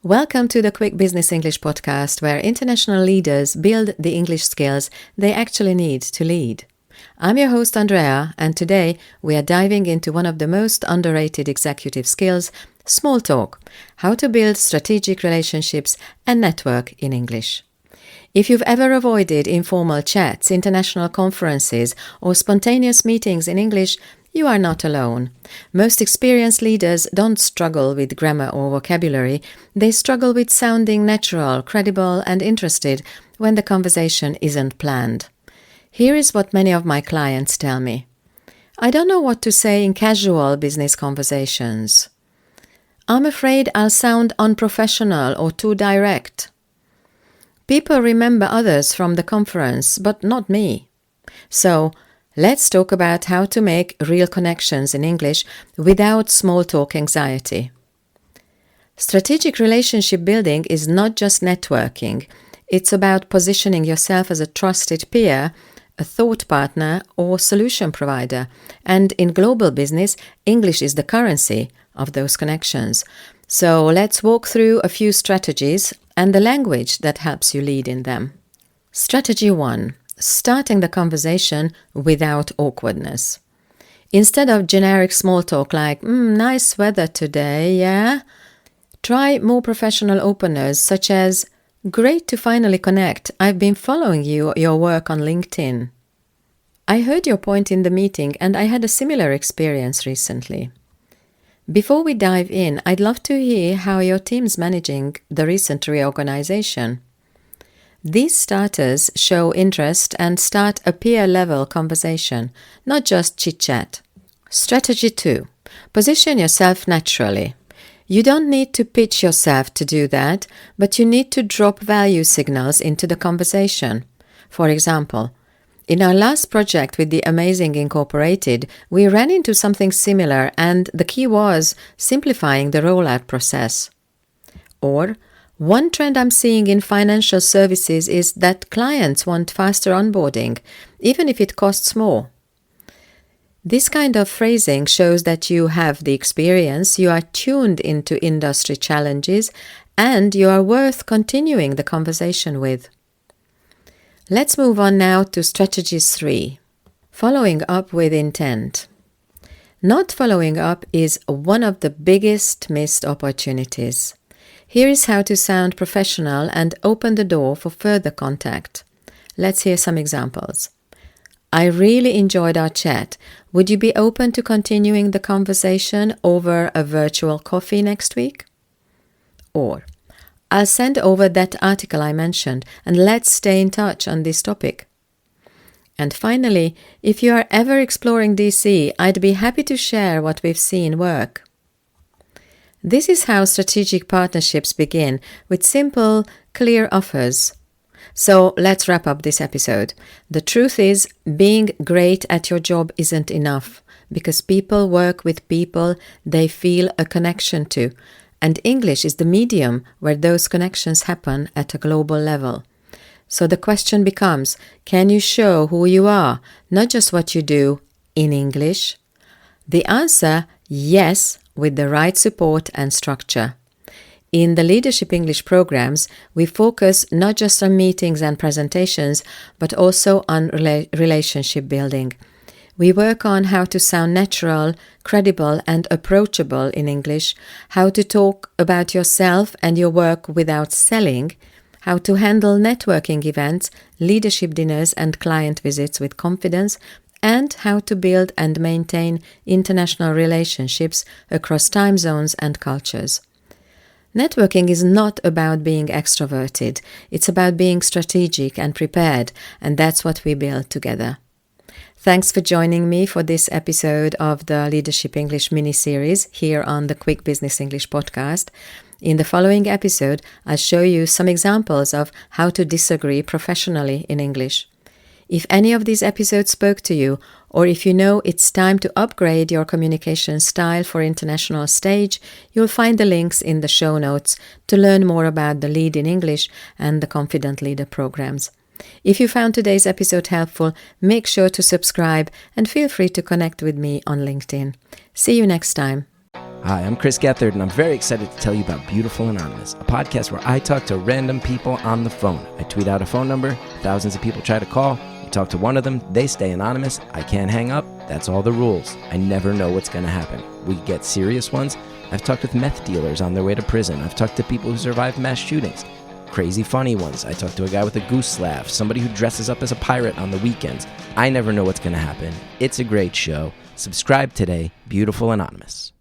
Welcome to the Quick Business English podcast, where international leaders build the English skills they actually need to lead. I'm your host, Andrea, and today we are diving into one of the most underrated executive skills, small talk, how to build strategic relationships and network in English. If you've ever avoided informal chats, international conferences, or spontaneous meetings in English, you are not alone. Most experienced leaders don't struggle with grammar or vocabulary. They struggle with sounding natural, credible, and interested when the conversation isn't planned. Here is what many of my clients tell me. I don't know what to say in casual business conversations. I'm afraid I'll sound unprofessional or too direct. People remember others from the conference, but not me. So, let's talk about how to make real connections in English without small talk anxiety. Strategic relationship building is not just networking. It's about positioning yourself as a trusted peer, a thought partner, or solution provider. And in global business, English is the currency of those connections. So let's walk through a few strategies and the language that helps you lead in them. Strategy 1. Starting the conversation without awkwardness. Instead of generic small talk like, nice weather today, yeah? Try more professional openers such as, great to finally connect. I've been following your work on LinkedIn. I heard your point in the meeting and I had a similar experience recently. Before we dive in, I'd love to hear how your team's managing the recent reorganization. These starters show interest and start a peer-level conversation, not just chit-chat. Strategy 2. Position yourself naturally. You don't need to pitch yourself to do that, but you need to drop value signals into the conversation. For example, in our last project with the Amazing Incorporated, we ran into something similar and the key was simplifying the rollout process. Or, one trend I'm seeing in financial services is that clients want faster onboarding, even if it costs more. This kind of phrasing shows that you have the experience, you are tuned into industry challenges, and you are worth continuing the conversation with. Let's move on now to strategy 3. Following up with intent. Not following up is one of the biggest missed opportunities. Here is how to sound professional and open the door for further contact. Let's hear some examples. I really enjoyed our chat. Would you be open to continuing the conversation over a virtual coffee next week? Or, I'll send over that article I mentioned and let's stay in touch on this topic. And finally, if you are ever exploring DC, I'd be happy to share what we've seen work. This is how strategic partnerships begin, with simple, clear offers. So let's wrap up this episode. The truth is, being great at your job isn't enough, because people work with people they feel a connection to, and English is the medium where those connections happen at a global level. So the question becomes, can you show who you are, not just what you do, in English? The answer, yes, with the right support and structure. In the Leadership English programs, we focus not just on meetings and presentations, but also on relationship building. We work on how to sound natural, credible, and approachable in English, how to talk about yourself and your work without selling, how to handle networking events, leadership dinners, and client visits with confidence, and how to build and maintain international relationships across time zones and cultures. Networking is not about being extroverted. It's about being strategic and prepared, and that's what we build together. Thanks for joining me for this episode of the Leadership English mini-series here on the Quick Business English podcast. In the following episode, I'll show you some examples of how to disagree professionally in English. If any of these episodes spoke to you, or if you know it's time to upgrade your communication style for international stage, you'll find the links in the show notes to learn more about the Lead in English and the Confident Leader programs. If you found today's episode helpful, make sure to subscribe and feel free to connect with me on LinkedIn. See you next time. Hi, I'm Chris Gethard, and I'm very excited to tell you about Beautiful Anonymous, a podcast where I talk to random people on the phone. I tweet out a phone number, thousands of people try to call, we talk to one of them, they stay anonymous, I can't hang up, that's all the rules. I never know what's going to happen. We get serious ones. I've talked with meth dealers on their way to prison. I've talked to people who survived mass shootings. Crazy funny ones. I talked to a guy with a goose laugh, somebody who dresses up as a pirate on the weekends. I never know what's going to happen. It's a great show. Subscribe today, Beautiful Anonymous.